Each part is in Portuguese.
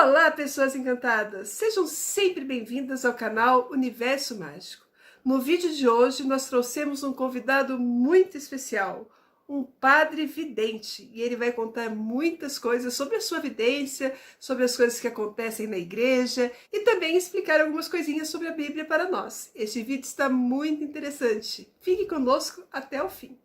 Olá, pessoas encantadas! Sejam sempre bem-vindas ao canal Universo Mágico. No vídeo de hoje, nós trouxemos um convidado muito especial, um padre vidente, e ele vai contar muitas coisas sobre a sua vidência, sobre as coisas que acontecem na igreja e também explicar algumas coisinhas sobre a Bíblia para nós. Este vídeo está muito interessante. Fique conosco até o fim.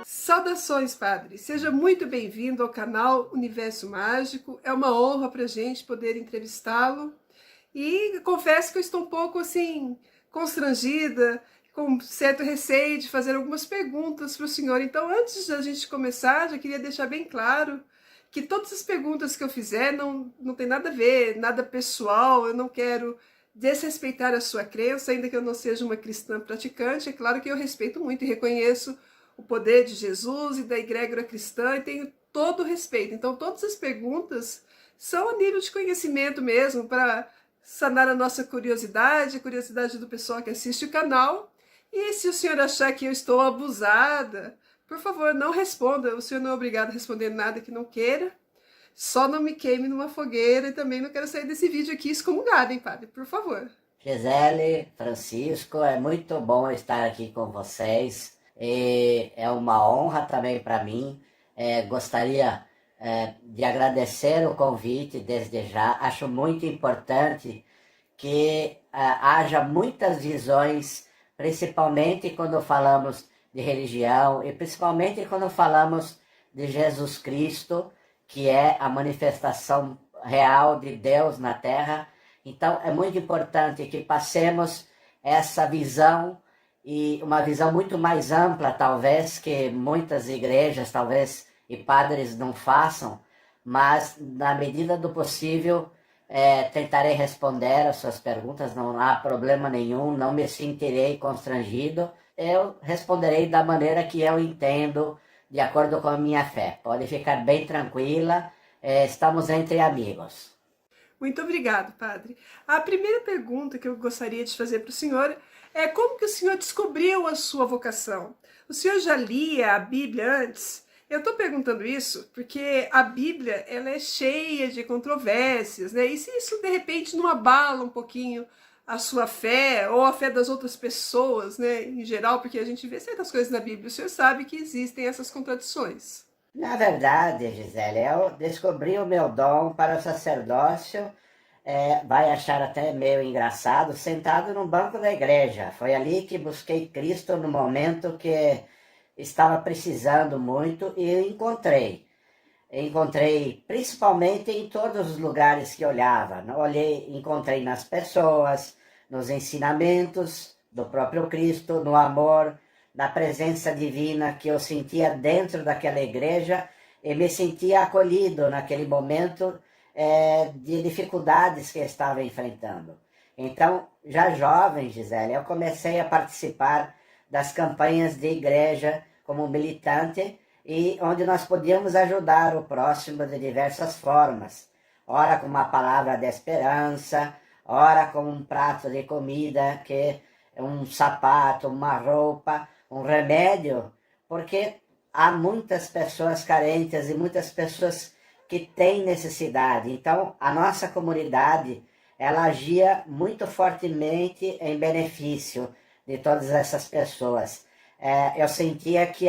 Saudações, padre! Seja muito bem-vindo ao canal Universo Mágico. É uma honra para a gente poder entrevistá-lo. E confesso que eu estou um pouco, assim, constrangida, com certo receio de fazer algumas perguntas para o senhor. Então, antes da gente começar, já queria deixar bem claro que todas as perguntas que eu fizer não tem nada a ver, nada pessoal. Eu não quero desrespeitar a sua crença, ainda que eu não seja uma cristã praticante. É claro que eu respeito muito e reconheço o poder de Jesus e da egrégora cristã e tenho todo o respeito. Então, todas as perguntas são a nível de conhecimento mesmo, para sanar a nossa curiosidade, a curiosidade do pessoal que assiste o canal. E se o senhor achar que eu estou abusada, por favor, não responda. O senhor não é obrigado a responder nada que não queira. Só não me queime numa fogueira e também não quero sair desse vídeo aqui excomungada, hein, padre? Por favor. Gisele, Francisco, é muito bom estar aqui com vocês. E é uma honra também para mim. Gostaria de agradecer o convite desde já. Acho muito importante que haja muitas visões, principalmente quando falamos de religião e principalmente quando falamos de Jesus Cristo, que é a manifestação real de Deus na Terra. Então é muito importante que passemos essa visão, e uma visão muito mais ampla, talvez, que muitas igrejas, talvez, e padres não façam, mas, na medida do possível, tentarei responder as suas perguntas, não há problema nenhum, não me sentirei constrangido, eu responderei da maneira que eu entendo, de acordo com a minha fé. Pode ficar bem tranquila, estamos entre amigos. Muito obrigado, padre. A primeira pergunta que eu gostaria de fazer para o senhor é como que o senhor descobriu a sua vocação? O senhor já lia a Bíblia antes? Eu estou perguntando isso porque a Bíblia ela é cheia de controvérsias, né? E se isso de repente não abala um pouquinho a sua fé ou a fé das outras pessoas, né, em geral, porque a gente vê certas coisas na Bíblia, o senhor sabe que existem essas contradições. Na verdade, Gisele, eu descobri o meu dom para o sacerdócio, vai achar até meio engraçado, sentado no banco da igreja. Foi ali que busquei Cristo no momento que estava precisando muito e encontrei. Encontrei principalmente em todos os lugares que olhava. Encontrei nas pessoas, nos ensinamentos do próprio Cristo, no amor, na presença divina que eu sentia dentro daquela igreja e me sentia acolhido naquele momento de dificuldades que eu estava enfrentando. Então, já jovem, Gisele, eu comecei a participar das campanhas de igreja como militante, e onde nós podíamos ajudar o próximo de diversas formas. Ora com uma palavra de esperança, ora com um prato de comida, um sapato, uma roupa, um remédio, porque há muitas pessoas carentes e muitas pessoas que têm necessidade. Então, a nossa comunidade, ela agia muito fortemente em benefício de todas essas pessoas. Eu sentia que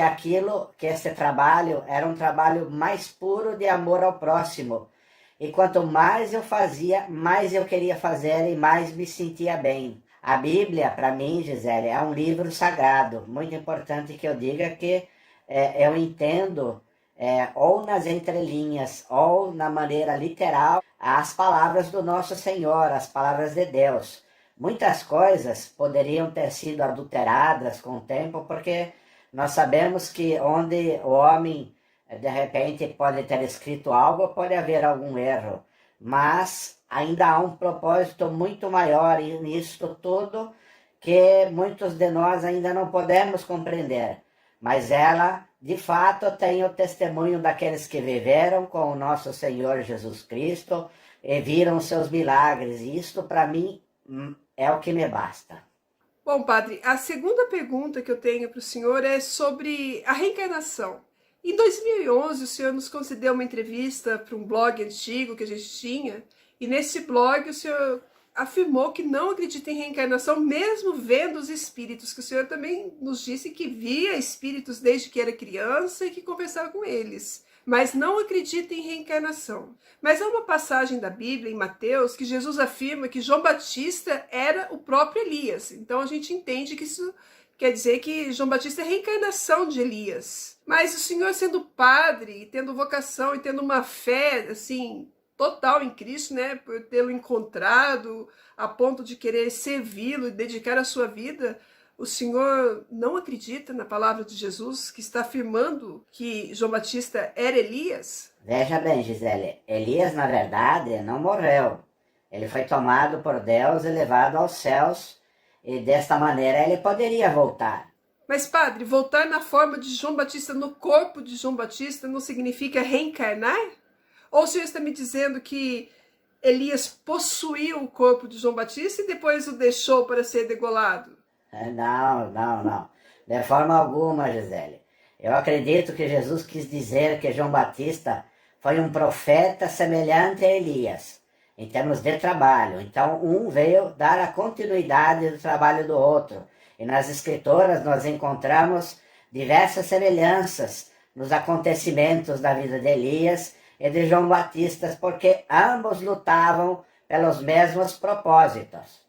esse trabalho era um trabalho mais puro de amor ao próximo. E quanto mais eu fazia, mais eu queria fazer e mais me sentia bem. A Bíblia, para mim, Gisele, é um livro sagrado. Muito importante que eu diga que eu entendo, ou nas entrelinhas, ou na maneira literal, as palavras do nosso Senhor, as palavras de Deus. Muitas coisas poderiam ter sido adulteradas com o tempo, porque nós sabemos que onde o homem, de repente, pode ter escrito algo, pode haver algum erro. Mas ainda há um propósito muito maior nisso tudo, que muitos de nós ainda não podemos compreender. Mas ela, de fato, tem o testemunho daqueles que viveram com o nosso Senhor Jesus Cristo e viram seus milagres. E isto, para mim, é o que me basta. Bom, padre, a segunda pergunta que eu tenho para o senhor é sobre a reencarnação. Em 2011, o senhor nos concedeu uma entrevista para um blog antigo que a gente tinha, e nesse blog o senhor afirmou que não acredita em reencarnação, mesmo vendo os espíritos, que o senhor também nos disse que via espíritos desde que era criança e que conversava com eles, mas não acredita em reencarnação. Mas há uma passagem da Bíblia, em Mateus, que Jesus afirma que João Batista era o próprio Elias. Então a gente entende que isso quer dizer que João Batista é a reencarnação de Elias. Mas o senhor, sendo padre, tendo vocação e tendo uma fé, assim, total em Cristo, né, por tê-lo encontrado a ponto de querer servi-lo e dedicar a sua vida, o senhor não acredita na palavra de Jesus, que está afirmando que João Batista era Elias? Veja bem, Gisele, Elias, na verdade, não morreu. Ele foi tomado por Deus e levado aos céus, e desta maneira ele poderia voltar. Mas, padre, voltar na forma de João Batista, no corpo de João Batista, não significa reencarnar? Ou o senhor está me dizendo que Elias possuiu o corpo de João Batista e depois o deixou para ser degolado? Não, não, não. De forma alguma, Gisele. Eu acredito que Jesus quis dizer que João Batista foi um profeta semelhante a Elias, em termos de trabalho. Então, um veio dar a continuidade do trabalho do outro. E nas Escrituras nós encontramos diversas semelhanças nos acontecimentos da vida de Elias e de João Batista, porque ambos lutavam pelos mesmos propósitos.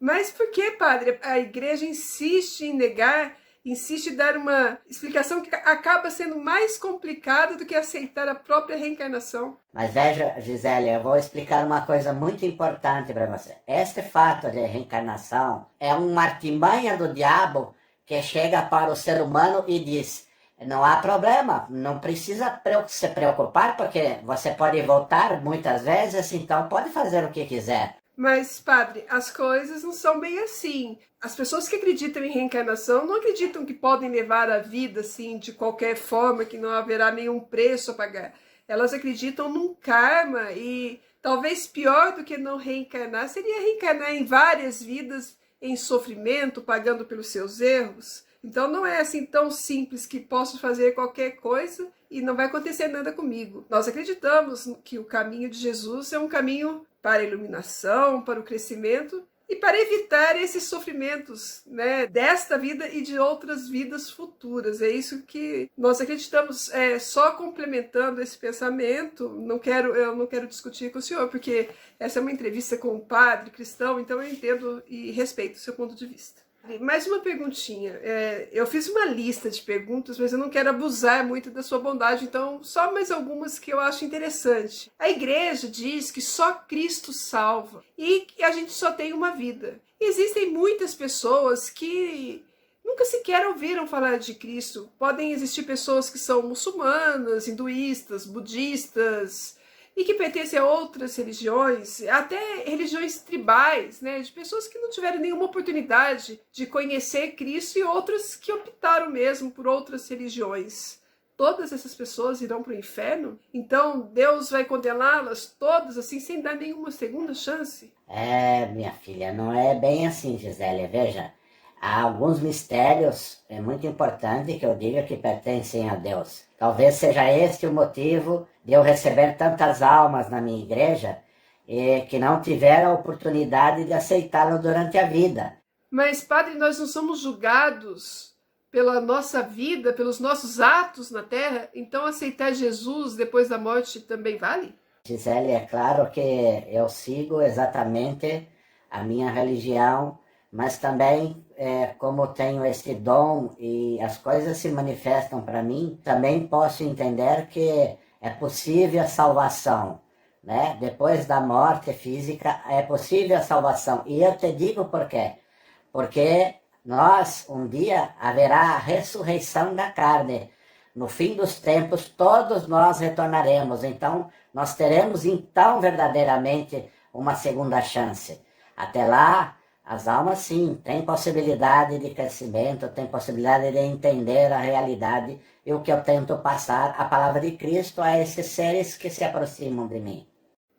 Mas por que, padre, a igreja insiste em negar, insiste em dar uma explicação que acaba sendo mais complicada do que aceitar a própria reencarnação? Mas veja, Gisele, eu vou explicar uma coisa muito importante para você. Este fato de reencarnação é uma artimanha do diabo que chega para o ser humano e diz: não há problema, não precisa se preocupar, porque você pode voltar muitas vezes, então pode fazer o que quiser. Mas, padre, as coisas não são bem assim. As pessoas que acreditam em reencarnação não acreditam que podem levar a vida assim de qualquer forma, que não haverá nenhum preço a pagar. Elas acreditam num karma e talvez pior do que não reencarnar seria reencarnar em várias vidas em sofrimento, pagando pelos seus erros. Então não é assim tão simples que posso fazer qualquer coisa e não vai acontecer nada comigo. Nós acreditamos que o caminho de Jesus é um caminho para a iluminação, para o crescimento e para evitar esses sofrimentos, né, desta vida e de outras vidas futuras. É isso que nós acreditamos. Só complementando esse pensamento, eu não quero discutir com o senhor, porque essa é uma entrevista com um padre cristão, então eu entendo e respeito o seu ponto de vista. Mais uma perguntinha. Eu fiz uma lista de perguntas, mas eu não quero abusar muito da sua bondade, então só mais algumas que eu acho interessante. A igreja diz que só Cristo salva e que a gente só tem uma vida. Existem muitas pessoas que nunca sequer ouviram falar de Cristo. Podem existir pessoas que são muçulmanas, hinduístas, budistas, e que pertencem a outras religiões, até religiões tribais, né, de pessoas que não tiveram nenhuma oportunidade de conhecer Cristo e outras que optaram mesmo por outras religiões. Todas essas pessoas irão para o inferno? Então Deus vai condená-las todas assim, sem dar nenhuma segunda chance? Minha filha, não é bem assim, Gisele. Veja, há alguns mistérios, é muito importante que eu diga, que pertencem a Deus. Talvez seja este o motivo de eu receber tantas almas na minha igreja e que não tiveram a oportunidade de aceitá-lo durante a vida. Mas, padre, nós não somos julgados pela nossa vida, pelos nossos atos na terra, então aceitar Jesus depois da morte também vale? Gisele, é claro que eu sigo exatamente a minha religião, mas também, como tenho esse dom e as coisas se manifestam para mim, também posso entender que é possível a salvação, né? Depois da morte física é possível a salvação. E eu te digo por quê. Porque um dia haverá a ressurreição da carne. No fim dos tempos, todos nós retornaremos. Então, nós teremos então verdadeiramente uma segunda chance. Até lá, as almas, sim, têm possibilidade de crescimento, têm possibilidade de entender a realidade e o que eu tento passar, a palavra de Cristo, a esses seres que se aproximam de mim.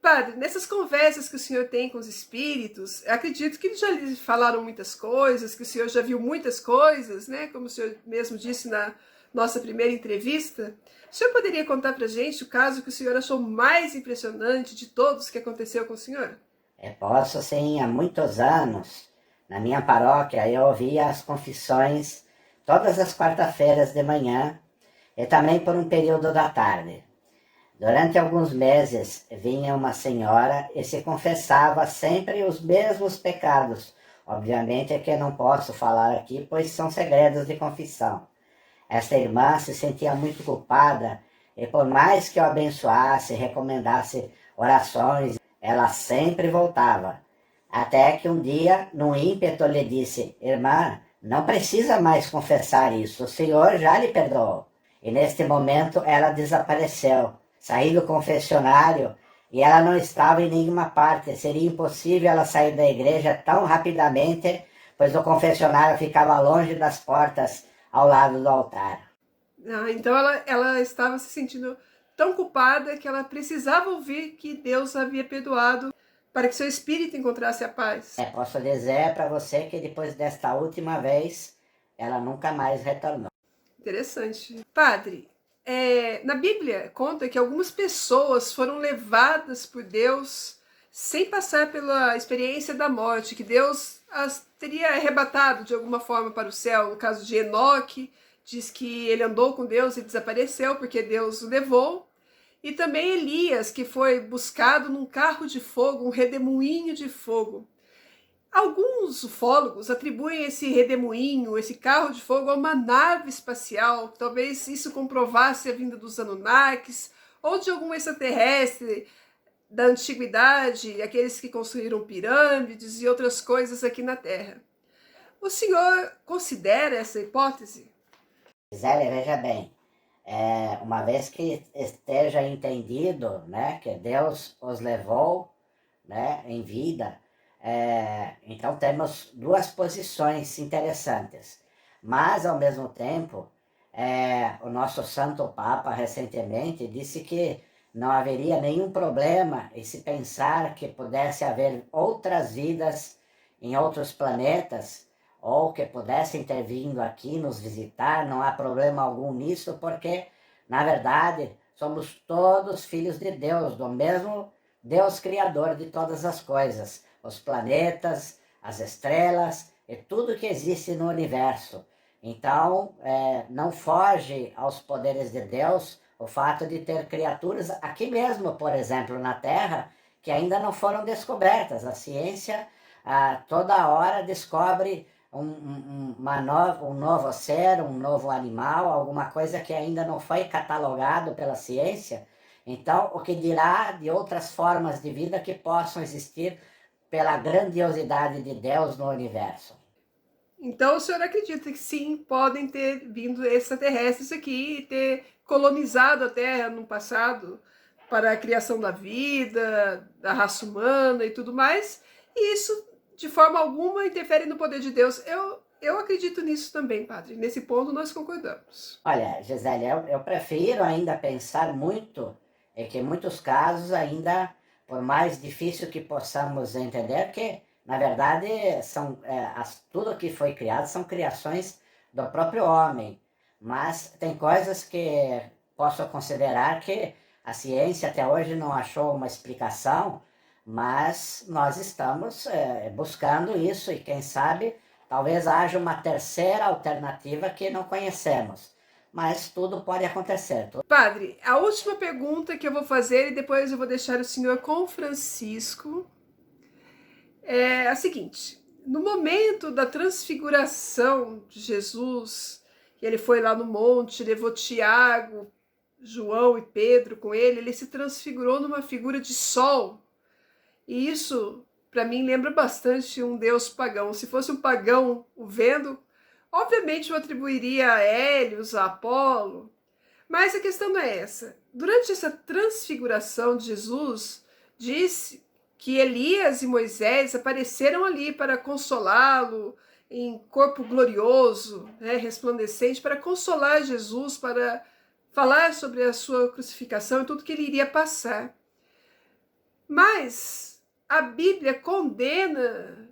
Padre, nessas conversas que o senhor tem com os espíritos, acredito que eles já lhe falaram muitas coisas, que o senhor já viu muitas coisas, né? Como o senhor mesmo disse na nossa primeira entrevista. O senhor poderia contar pra gente o caso que o senhor achou mais impressionante de todos que aconteceu com o senhor? Posso sim, há muitos anos, na minha paróquia, eu ouvia as confissões todas as quarta-feiras de manhã e também por um período da tarde. Durante alguns meses vinha uma senhora e se confessava sempre os mesmos pecados. Obviamente é que eu não posso falar aqui, pois são segredos de confissão. Esta irmã se sentia muito culpada e por mais que eu abençoasse, recomendasse orações, ela sempre voltava. Até que um dia, num ímpeto, lhe disse: irmã, não precisa mais confessar isso, o Senhor já lhe perdoou. E neste momento ela desapareceu. Saí do confessionário e ela não estava em nenhuma parte. Seria impossível ela sair da igreja tão rapidamente, pois o confessionário ficava longe das portas ao lado do altar. Ah, então ela estava se sentindo tão culpada que ela precisava ouvir que Deus havia perdoado para que seu espírito encontrasse a paz. Posso dizer para você que depois desta última vez, ela nunca mais retornou. Interessante. Padre, na Bíblia conta que algumas pessoas foram levadas por Deus sem passar pela experiência da morte, que Deus as teria arrebatado de alguma forma para o céu. No caso de Enoque, diz que ele andou com Deus e desapareceu porque Deus o levou. E também Elias, que foi buscado num carro de fogo, um redemoinho de fogo. Alguns ufólogos atribuem esse redemoinho, esse carro de fogo, a uma nave espacial. Talvez isso comprovasse a vinda dos Anunnakis ou de algum extraterrestre da antiguidade, aqueles que construíram pirâmides e outras coisas aqui na Terra. O senhor considera essa hipótese? Gisele, veja bem, uma vez que esteja entendido, né, que Deus os levou, né, em vida, então temos duas posições interessantes. Mas, ao mesmo tempo, o nosso Santo Papa recentemente disse que não haveria nenhum problema em se pensar que pudesse haver outras vidas em outros planetas, ou que pudessem ter vindo aqui nos visitar, não há problema algum nisso, porque, na verdade, somos todos filhos de Deus, do mesmo Deus Criador de todas as coisas, os planetas, as estrelas e tudo que existe no universo. Então, não foge aos poderes de Deus o fato de ter criaturas aqui mesmo, por exemplo, na Terra, que ainda não foram descobertas. A ciência toda hora descobre um novo ser, um novo animal, alguma coisa que ainda não foi catalogado pela ciência. Então, o que dirá de outras formas de vida que possam existir pela grandiosidade de Deus no universo? Então o senhor acredita que sim, podem ter vindo extraterrestres aqui e ter colonizado a Terra no passado para a criação da vida, da raça humana e tudo mais, e isso de forma alguma interfere no poder de Deus. Eu acredito nisso também, padre. Nesse ponto nós concordamos. Olha, Gisele, eu prefiro ainda pensar muito que em muitos casos ainda, por mais difícil que possamos entender, que na verdade tudo que foi criado são criações do próprio homem, mas tem coisas que posso considerar que a ciência até hoje não achou uma explicação, mas nós estamos buscando isso e quem sabe talvez haja uma terceira alternativa que não conhecemos. Mas tudo pode acontecer. Padre, a última pergunta que eu vou fazer e depois eu vou deixar o senhor com Francisco é a seguinte: no momento da transfiguração de Jesus, que ele foi lá no monte, levou Tiago, João e Pedro com ele, ele se transfigurou numa figura de sol. E isso, para mim, lembra bastante um deus pagão. Se fosse um pagão o vendo, obviamente eu atribuiria a Hélios, a Apolo. Mas a questão não é essa. Durante essa transfiguração de Jesus, disse que Elias e Moisés apareceram ali para consolá-lo em corpo glorioso, resplandecente, para consolar Jesus, para falar sobre a sua crucificação e tudo que ele iria passar. Mas a Bíblia condena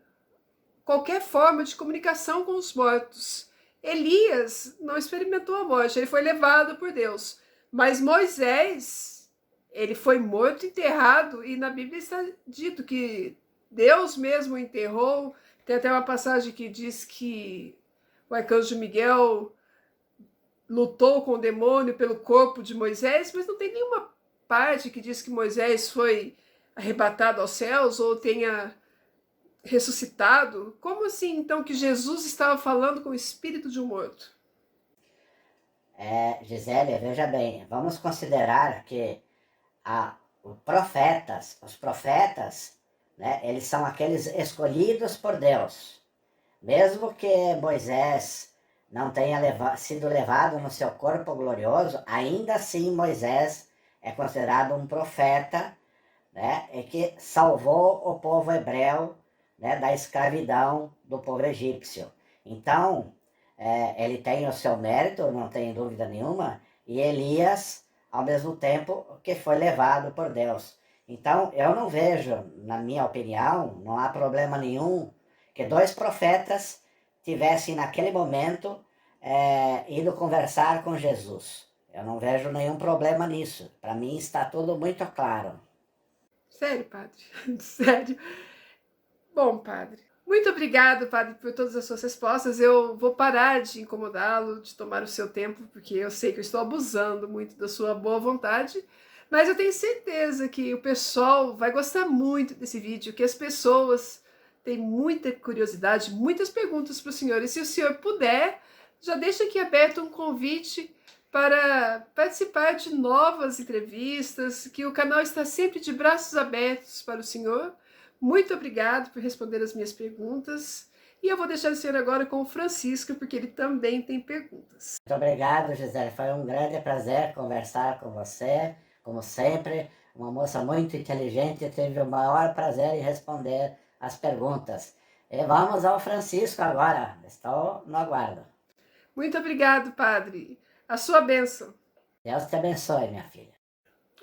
qualquer forma de comunicação com os mortos. Elias não experimentou a morte, ele foi levado por Deus. Mas Moisés, ele foi morto, enterrado, e na Bíblia está dito que Deus mesmo o enterrou. Tem até uma passagem que diz que o arcanjo Miguel lutou com o demônio pelo corpo de Moisés, mas não tem nenhuma parte que diz que Moisés foi arrebatado aos céus ou tenha ressuscitado. Como assim, então, que Jesus estava falando com o espírito de um morto? Gisele, veja bem, vamos considerar que os profetas, né, eles são aqueles escolhidos por Deus. Mesmo que Moisés não tenha sido levado no seu corpo glorioso, ainda assim Moisés é considerado um profeta, né, e que salvou o povo hebreu, né, da escravidão do povo egípcio. Então, ele tem o seu mérito, não tem dúvida nenhuma, e Elias, ao mesmo tempo, que foi levado por Deus. Então, eu não vejo, na minha opinião, não há problema nenhum que dois profetas tivessem naquele momento ido conversar com Jesus. Eu não vejo nenhum problema nisso. Para mim está tudo muito claro. Sério, padre? Sério? Bom, padre, muito obrigado, padre, por todas as suas respostas. Eu vou parar de incomodá-lo, de tomar o seu tempo, porque eu sei que eu estou abusando muito da sua boa vontade, mas eu tenho certeza que o pessoal vai gostar muito desse vídeo, que as pessoas têm muita curiosidade, muitas perguntas para o senhor, e se o senhor puder, já deixa aqui aberto um convite para participar de novas entrevistas, que o canal está sempre de braços abertos para o senhor. Muito obrigado por responder as minhas perguntas. E eu vou deixar o senhor agora com o Francisco, porque ele também tem perguntas. Muito obrigado, Gisele. Foi um grande prazer conversar com você. Como sempre, uma moça muito inteligente. Tive o maior prazer em responder as perguntas. E vamos ao Francisco agora. Estou no aguardo. Muito obrigado, padre. A sua bênção. Deus te abençoe, minha filha.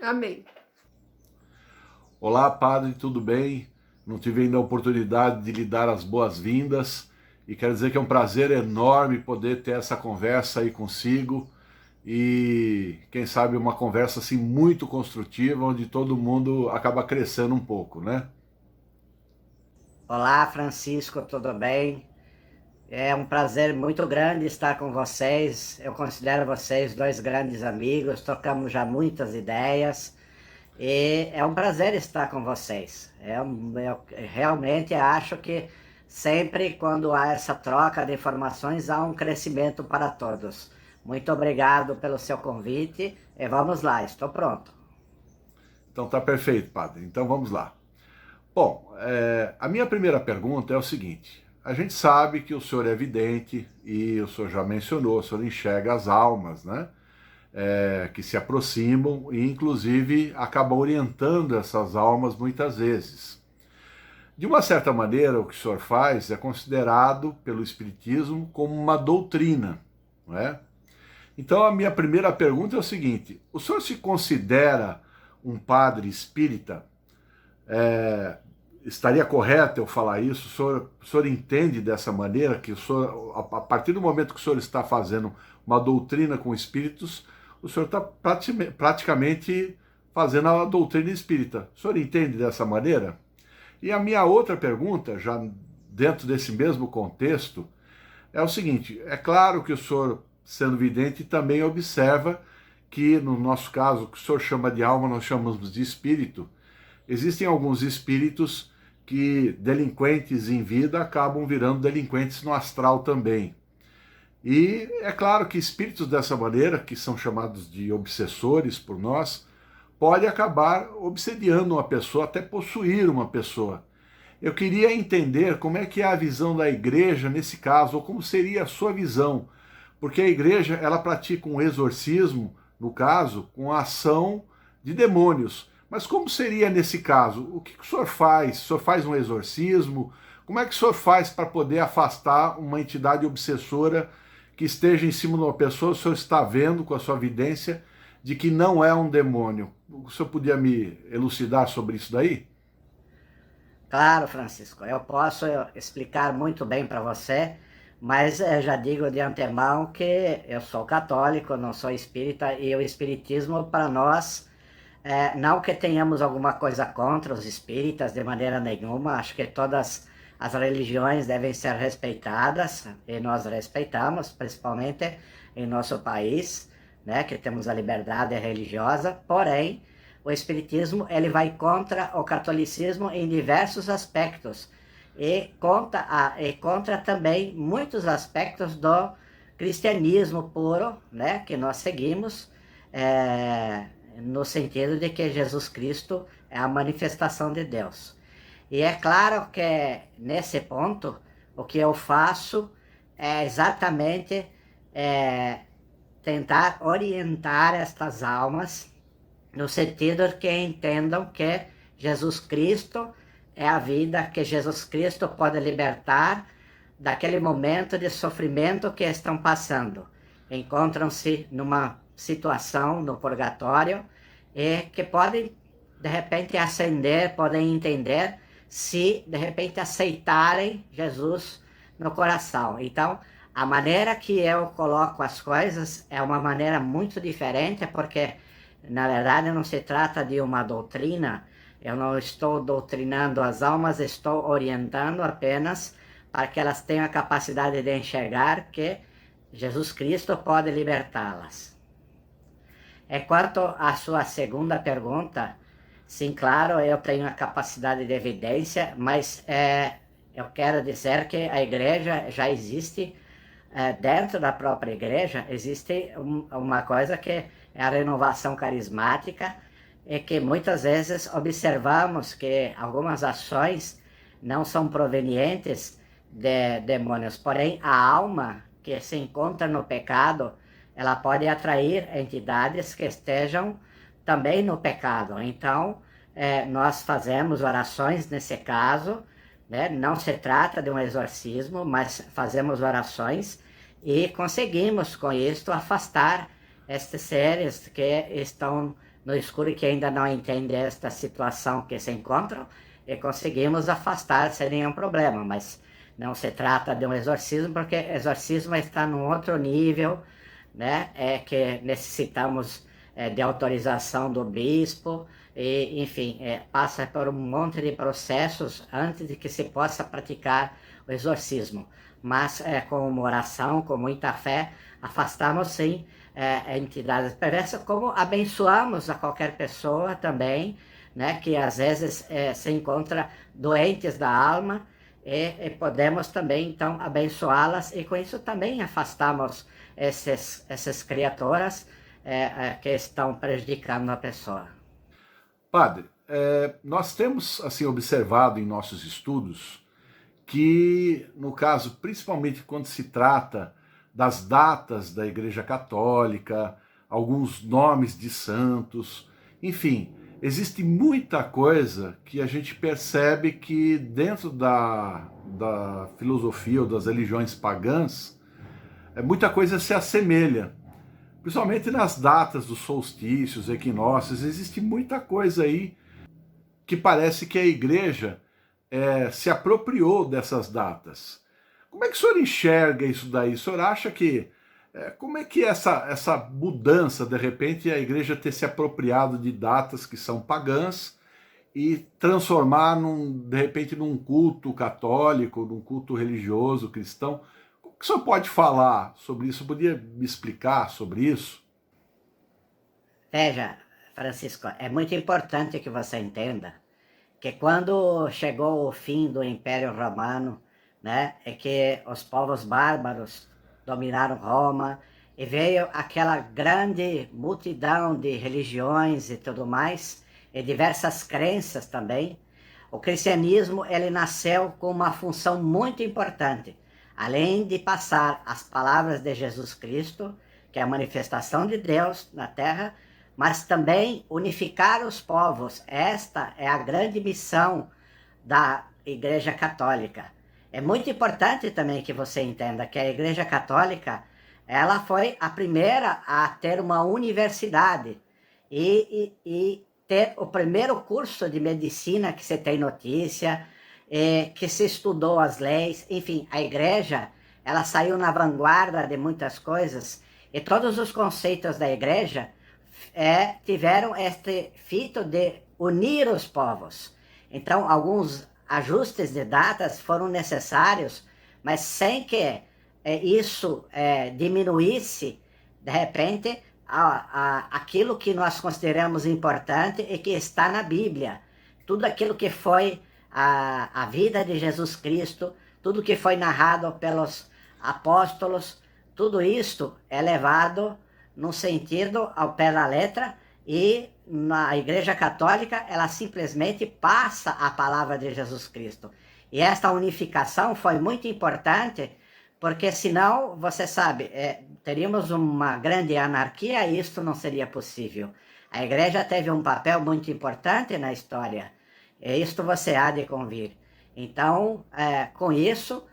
Amém. Olá, padre, tudo bem? Não tive ainda a oportunidade de lhe dar as boas-vindas e quero dizer que é um prazer enorme poder ter essa conversa aí consigo e, quem sabe, uma conversa assim muito construtiva, onde todo mundo acaba crescendo um pouco, né? Olá, Francisco, tudo bem? É um prazer muito grande estar com vocês. Eu considero vocês dois grandes amigos, trocamos já muitas ideias. E é um prazer estar com vocês. Eu realmente acho que sempre quando há essa troca de informações, há um crescimento para todos. Muito obrigado pelo seu convite e vamos lá, estou pronto. Então tá perfeito, padre. Então vamos lá. Bom, a minha primeira pergunta é o seguinte. A gente sabe que o senhor é vidente e o senhor já mencionou, o senhor enxerga as almas, né? Que se aproximam e inclusive acaba orientando essas almas muitas vezes. De uma certa maneira, o que o senhor faz é considerado pelo Espiritismo como uma doutrina, não é? Então a minha primeira pergunta é o seguinte: o senhor se considera um padre espírita? Estaria correto eu falar isso? O senhor entende dessa maneira que o senhor, a partir do momento que o senhor está fazendo uma doutrina com espíritos, o senhor está praticamente fazendo a doutrina espírita. O senhor entende dessa maneira? E a minha outra pergunta, já dentro desse mesmo contexto, é o seguinte: é claro que o senhor, sendo vidente, também observa que, no nosso caso, o que o senhor chama de alma, nós chamamos de espírito. Existem alguns espíritos que, delinquentes em vida, acabam virando delinquentes no astral também. E é claro que espíritos dessa maneira, que são chamados de obsessores por nós, pode acabar obsediando uma pessoa, até possuir uma pessoa. Eu queria entender como é que é a visão da igreja nesse caso, ou como seria a sua visão, porque a igreja ela pratica um exorcismo, no caso, com a ação de demônios. Mas como seria nesse caso? O que o senhor faz? O senhor faz um exorcismo? Como é que o senhor faz para poder afastar uma entidade obsessora que esteja em cima de uma pessoa? O senhor está vendo com a sua vidência de que não é um demônio. O senhor podia me elucidar sobre isso daí? Claro, Francisco, eu posso explicar muito bem para você, mas já digo de antemão que eu sou católico, não sou espírita, e o espiritismo para nós, não que tenhamos alguma coisa contra os espíritas de maneira nenhuma, acho que todas as religiões devem ser respeitadas, e nós respeitamos, principalmente em nosso país, né, que temos a liberdade religiosa, porém, o espiritismo ele vai contra o catolicismo em diversos aspectos e contra também muitos aspectos do cristianismo puro, né, que nós seguimos, no sentido de que Jesus Cristo é a manifestação de Deus. E é claro que nesse ponto o que eu faço é exatamente tentar orientar estas almas no sentido de que entendam que Jesus Cristo é a vida, que Jesus Cristo pode libertar daquele momento de sofrimento que estão passando. Encontram-se numa situação no purgatório e que podem, de repente, ascender, podem entender se, de repente, aceitarem Jesus no coração. Então, a maneira que eu coloco as coisas é uma maneira muito diferente, porque na verdade não se trata de uma doutrina, eu não estou doutrinando as almas, estou orientando apenas para que elas tenham a capacidade de enxergar que Jesus Cristo pode libertá-las. Quanto à sua segunda pergunta, sim, claro, eu tenho a capacidade de evidência, mas eu quero dizer que a igreja já existe, dentro da própria igreja, existe uma coisa que é a renovação carismática, e que muitas vezes observamos que algumas ações não são provenientes de demônios, porém a alma que se encontra no pecado, ela pode atrair entidades que estejam também no pecado. Então, nós fazemos orações nesse caso, né? Não se trata de um exorcismo, mas fazemos orações e conseguimos com isso afastar estes seres que estão no escuro e que ainda não entendem esta situação que se encontram, e conseguimos afastar sem nenhum problema, mas não se trata de um exorcismo, porque exorcismo está num outro nível, né? Que necessitamos de autorização do bispo, e, enfim, passa por um monte de processos antes de que se possa praticar o exorcismo. Mas com uma oração, com muita fé, afastamos sim entidades perversas, como abençoamos a qualquer pessoa também, né, que às vezes se encontra doentes da alma, e podemos também então abençoá-las, e com isso também afastamos essas criaturas que estão prejudicando a pessoa. Padre, nós temos assim observado em nossos estudos que, no caso, principalmente quando se trata das datas da Igreja Católica, alguns nomes de santos, enfim, existe muita coisa que a gente percebe que dentro da filosofia ou das religiões pagãs, muita coisa se assemelha. Principalmente nas datas dos solstícios, equinócios, existe muita coisa aí que parece que a igreja se apropriou dessas datas. Como é que o senhor enxerga isso daí? O senhor acha que... como é que essa mudança, de repente, a igreja ter se apropriado de datas que são pagãs e transformar, de repente, num culto católico, num culto religioso cristão? O que o senhor pode falar sobre isso? Podia me explicar sobre isso? Veja, Francisco, é muito importante que você entenda que quando chegou o fim do Império Romano, né, é que os povos bárbaros dominaram Roma, e veio aquela grande multidão de religiões e tudo mais, e diversas crenças também. O cristianismo, ele nasceu com uma função muito importante, além de passar as palavras de Jesus Cristo, que é a manifestação de Deus na terra, mas também unificar os povos. Esta é a grande missão da Igreja Católica. É muito importante também que você entenda que a Igreja Católica, ela foi a primeira a ter uma universidade e ter o primeiro curso de medicina que você tem notícia, que se estudou as leis, enfim, a igreja, ela saiu na vanguarda de muitas coisas, e todos os conceitos da igreja tiveram este fito de unir os povos. Então, alguns ajustes de datas foram necessários, mas sem que isso diminuísse, de repente, aquilo que nós consideramos importante e que está na Bíblia. Tudo aquilo que foi a vida de Jesus Cristo, tudo que foi narrado pelos apóstolos, tudo isto é levado no sentido ao pé da letra, e na Igreja Católica ela simplesmente passa a palavra de Jesus Cristo. E esta unificação foi muito importante, porque senão, você sabe, teríamos uma grande anarquia e isso não seria possível. A Igreja teve um papel muito importante na história, e isto você há de convir. Então, com isso,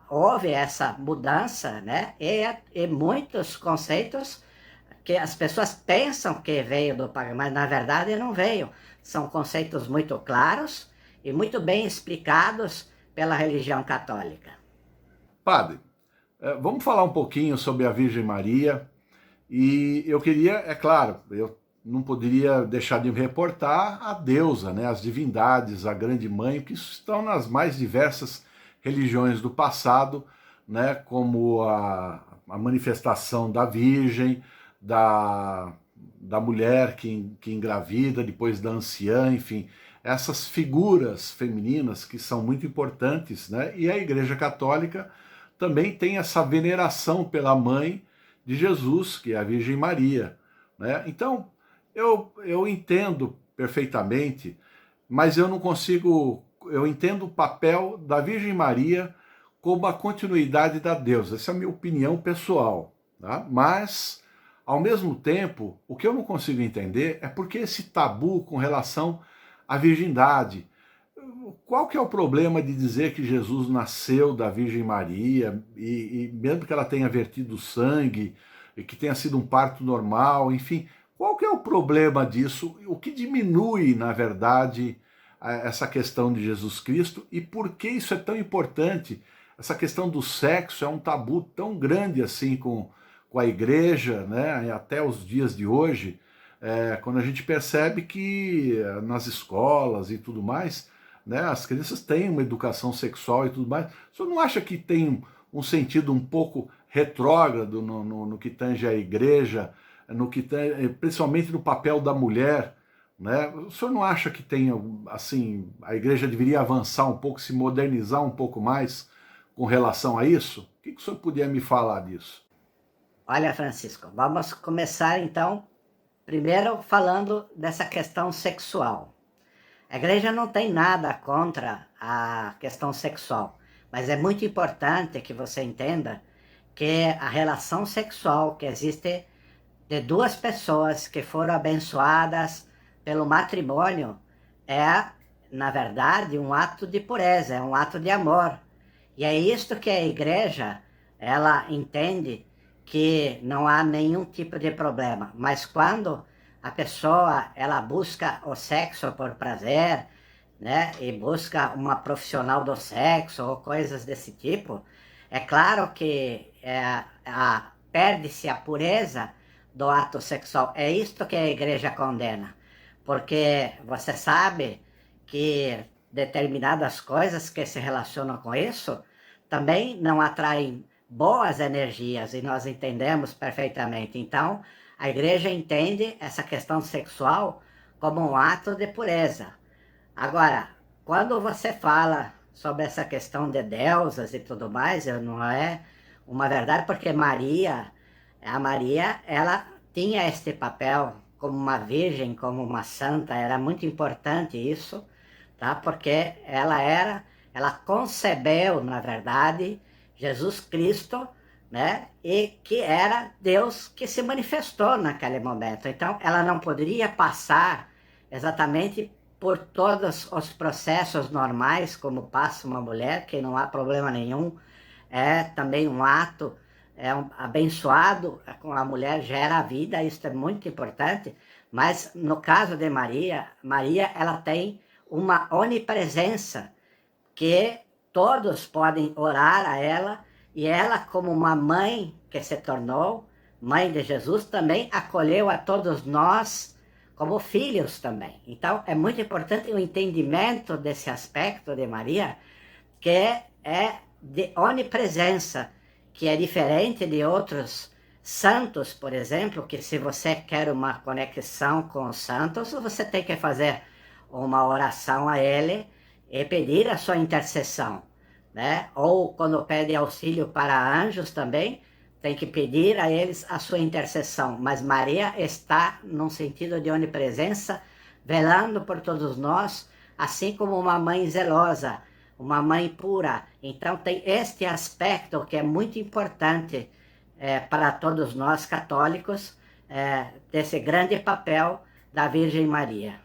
houve essa mudança, né? E muitos conceitos que as pessoas pensam que veio do paganismo, mas na verdade não veio. São conceitos muito claros e muito bem explicados pela religião católica. Padre, vamos falar um pouquinho sobre a Virgem Maria. E eu queria, é claro, eu não poderia deixar de reportar a deusa, né, as divindades, a grande mãe, que estão nas mais diversas religiões do passado, né, como a manifestação da Virgem, da mulher que engravida, depois da anciã, enfim, essas figuras femininas que são muito importantes, né? E a Igreja Católica também tem essa veneração pela mãe de Jesus, que é a Virgem Maria, né? Então, eu entendo perfeitamente, mas eu não consigo, eu entendo o papel da Virgem Maria como a continuidade da deusa. Essa é a minha opinião pessoal, tá? Mas, ao mesmo tempo, o que eu não consigo entender é porque esse tabu com relação à virgindade. Qual que é o problema de dizer que Jesus nasceu da Virgem Maria, e mesmo que ela tenha vertido sangue, e que tenha sido um parto normal, enfim, qual que é o problema disso? O que diminui, na verdade, essa questão de Jesus Cristo, e por que isso é tão importante? Essa questão do sexo é um tabu tão grande assim com a igreja, né, até os dias de hoje, quando a gente percebe que nas escolas e tudo mais, né, as crianças têm uma educação sexual e tudo mais. O senhor não acha que tem um sentido um pouco retrógrado no que tange a igreja, no que tange, principalmente no papel da mulher, né? O senhor não acha que tem, assim, a igreja deveria avançar um pouco, se modernizar um pouco mais com relação a isso? O que o senhor podia me falar disso? Olha, Francisco, vamos começar então, primeiro falando dessa questão sexual. A igreja não tem nada contra a questão sexual, mas é muito importante que você entenda que a relação sexual que existe de duas pessoas que foram abençoadas pelo matrimônio é, na verdade, um ato de pureza, é um ato de amor. E é isto que a igreja, ela entende que não há nenhum tipo de problema. Mas quando a pessoa, ela busca o sexo por prazer, né, e busca uma profissional do sexo ou coisas desse tipo, é claro que perde-se a pureza do ato sexual. É isto que a igreja condena, porque você sabe que determinadas coisas que se relacionam com isso também não atraem boas energias, e nós entendemos perfeitamente. Então, a igreja entende essa questão sexual como um ato de pureza. Agora, quando você fala sobre essa questão de deusas e tudo mais, não é uma verdade, porque a Maria, ela tinha este papel como uma virgem, como uma santa, era muito importante isso, tá? Porque ela concebeu, na verdade, Jesus Cristo, né? E que era Deus que se manifestou naquele momento. Então, ela não poderia passar exatamente por todos os processos normais, como passa uma mulher, que não há problema nenhum. É também um ato abençoado, com a mulher gera a vida, isso é muito importante. Mas no caso de Maria, ela tem uma onipresença, que todos podem orar a ela, e ela, como uma mãe que se tornou, mãe de Jesus, também acolheu a todos nós como filhos também. Então, é muito importante o entendimento desse aspecto de Maria, que é de onipresença, que é diferente de outros santos, por exemplo, que se você quer uma conexão com os santos, você tem que fazer uma oração a ele e pedir a sua intercessão, né? Ou quando pede auxílio para anjos também, tem que pedir a eles a sua intercessão. Mas Maria está num sentido de onipresença, velando por todos nós, assim como uma mãe zelosa, uma mãe pura. Então tem este aspecto que é muito importante para todos nós católicos, desse grande papel da Virgem Maria.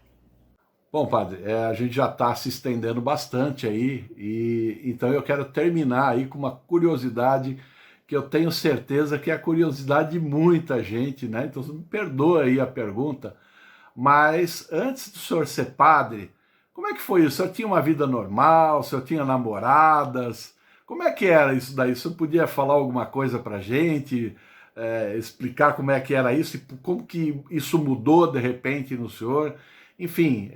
Bom, padre, a gente já está se estendendo bastante aí, e então eu quero terminar aí com uma curiosidade que eu tenho certeza que é a curiosidade de muita gente, né? Então me perdoa aí a pergunta, mas antes do senhor ser padre, como é que foi isso? O senhor tinha uma vida normal? O senhor tinha namoradas? Como é que era isso daí? O senhor podia falar alguma coisa pra gente? Explicar como é que era isso e como que isso mudou de repente no senhor? Enfim,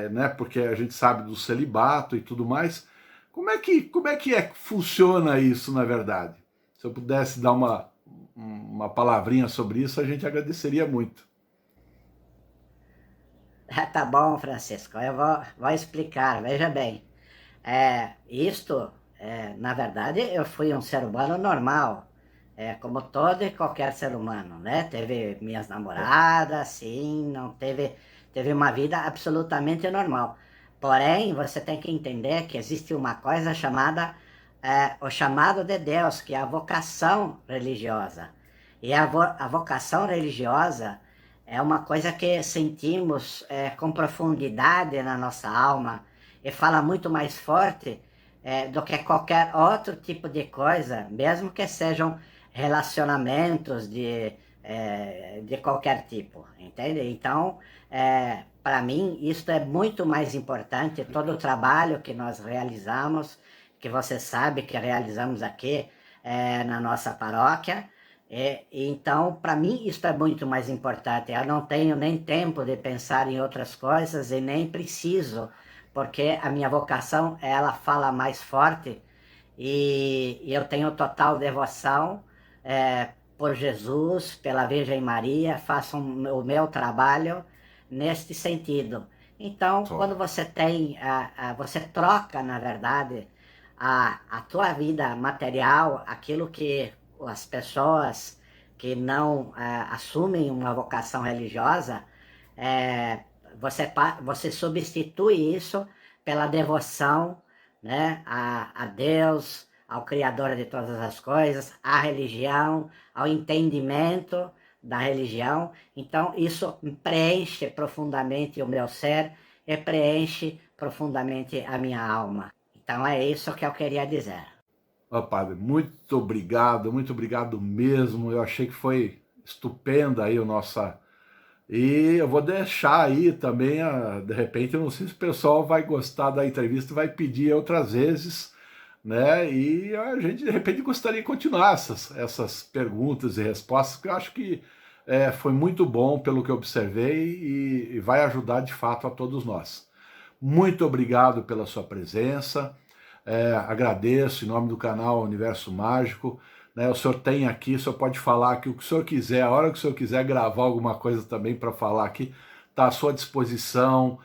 né, porque a gente sabe do celibato e tudo mais. Como é que funciona isso na verdade? Se eu pudesse dar uma palavrinha sobre isso, a gente agradeceria muito. Tá bom, Francisco, eu vou explicar. Veja bem, na verdade, eu fui um ser humano normal, como todo e qualquer ser humano, né? Teve minhas namoradas, sim, não teve uma vida absolutamente normal. Porém, você tem que entender que existe uma coisa chamada o chamado de Deus, que é a vocação religiosa. E a vocação religiosa é uma coisa que sentimos com profundidade na nossa alma e fala muito mais forte do que qualquer outro tipo de coisa, mesmo que sejam relacionamentos de qualquer tipo, entende? Então, para mim, isso é muito mais importante, todo o trabalho que nós realizamos, que você sabe que realizamos aqui na nossa paróquia. Então, para mim, isso é muito mais importante. Eu não tenho nem tempo de pensar em outras coisas e nem preciso, porque a minha vocação, ela fala mais forte e eu tenho total devoção por Jesus, pela Virgem Maria, faço o meu trabalho neste sentido. Então, Só. quando você você troca, na verdade, a tua vida material, aquilo que as pessoas que não assumem uma vocação religiosa, você substitui isso pela devoção, né, a Deus, ao Criador de todas as coisas, à religião, ao entendimento da religião. Então, isso preenche profundamente o meu ser e preenche profundamente a minha alma. Então, é isso que eu queria dizer. Ó, padre, muito obrigado mesmo. Eu achei que foi estupenda aí o nossa. E eu vou deixar aí também, de repente, eu não sei se o pessoal vai gostar da entrevista e vai pedir outras vezes, né? E a gente, de repente, gostaria de continuar essas perguntas e respostas, porque eu acho que foi muito bom pelo que eu observei e vai ajudar de fato a todos nós. Muito obrigado pela sua presença. Agradeço em nome do canal Universo Mágico, né? O senhor tem aqui, o senhor pode falar aqui o que o senhor quiser, a hora que o senhor quiser gravar alguma coisa também para falar aqui, está à sua disposição,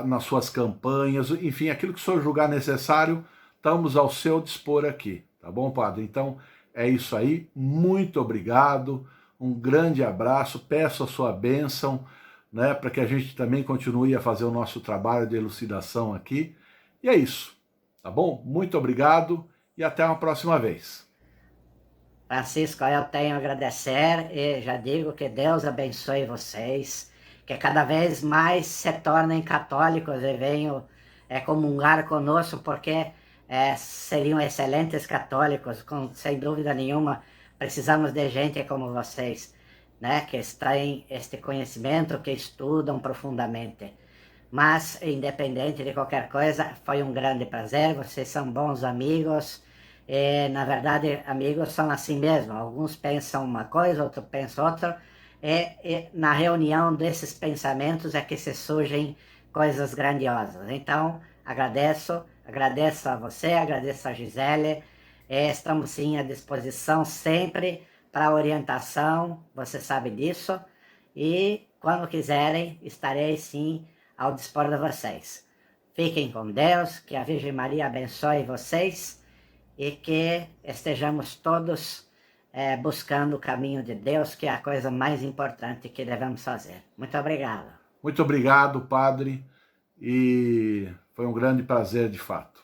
nas suas campanhas, enfim, aquilo que o senhor julgar necessário, estamos ao seu dispor aqui, tá bom, padre? Então é isso aí, muito obrigado, um grande abraço, peço a sua bênção, né, para que a gente também continue a fazer o nosso trabalho de elucidação aqui, e é isso. Tá bom? Muito obrigado e até uma próxima vez. Francisco, eu tenho a agradecer e já digo que Deus abençoe vocês, que cada vez mais se tornem católicos e venham comungar conosco, porque seriam excelentes católicos, sem dúvida nenhuma. Precisamos de gente como vocês, né, que extraem este conhecimento, que estudam profundamente. Mas, independente de qualquer coisa, foi um grande prazer. Vocês são bons amigos. Na verdade, amigos são assim mesmo. Alguns pensam uma coisa, outros pensam outra. Na reunião desses pensamentos é que se surgem coisas grandiosas. Então, agradeço a você, agradeço a Gisele. Estamos sim à disposição sempre para orientação, você sabe disso. E quando quiserem, estarei sim ao dispor de vocês. Fiquem com Deus, que a Virgem Maria abençoe vocês e que estejamos todos buscando o caminho de Deus, que é a coisa mais importante que devemos fazer. Muito obrigado. Muito obrigado, padre, e foi um grande prazer de fato.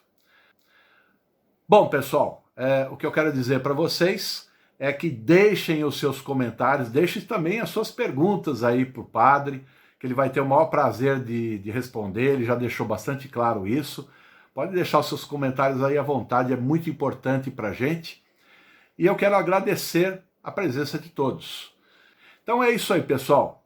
Bom, pessoal, o que eu quero dizer para vocês é que deixem os seus comentários, deixem também as suas perguntas aí para o padre, que ele vai ter o maior prazer de responder, ele já deixou bastante claro isso. Pode deixar os seus comentários aí à vontade, é muito importante para a gente. E eu quero agradecer a presença de todos. Então é isso aí, pessoal.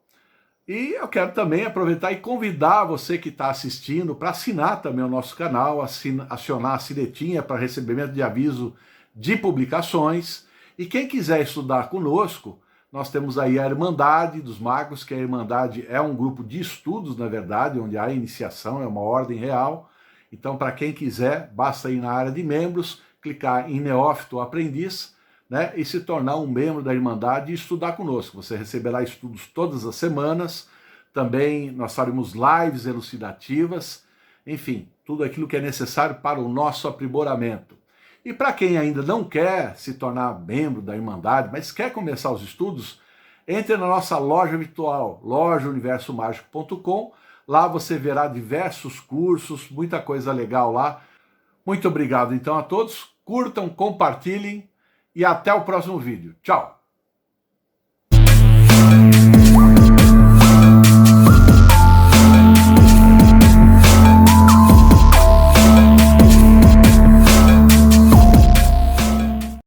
E eu quero também aproveitar e convidar você que está assistindo para assinar também o nosso canal, acionar a sinetinha para recebimento de aviso de publicações. E quem quiser estudar conosco, nós temos aí a Irmandade dos Magos, que a Irmandade é um grupo de estudos, na verdade, onde há iniciação, é uma ordem real. Então, para quem quiser, basta ir na área de membros, clicar em Neófito ou Aprendiz, né, e se tornar um membro da Irmandade e estudar conosco. Você receberá estudos todas as semanas, também nós faremos lives elucidativas, enfim, tudo aquilo que é necessário para o nosso aprimoramento. E para quem ainda não quer se tornar membro da Irmandade, mas quer começar os estudos, entre na nossa loja virtual, lojauniversomágico.com. Lá você verá diversos cursos, muita coisa legal lá. Muito obrigado então a todos, curtam, compartilhem e até o próximo vídeo. Tchau!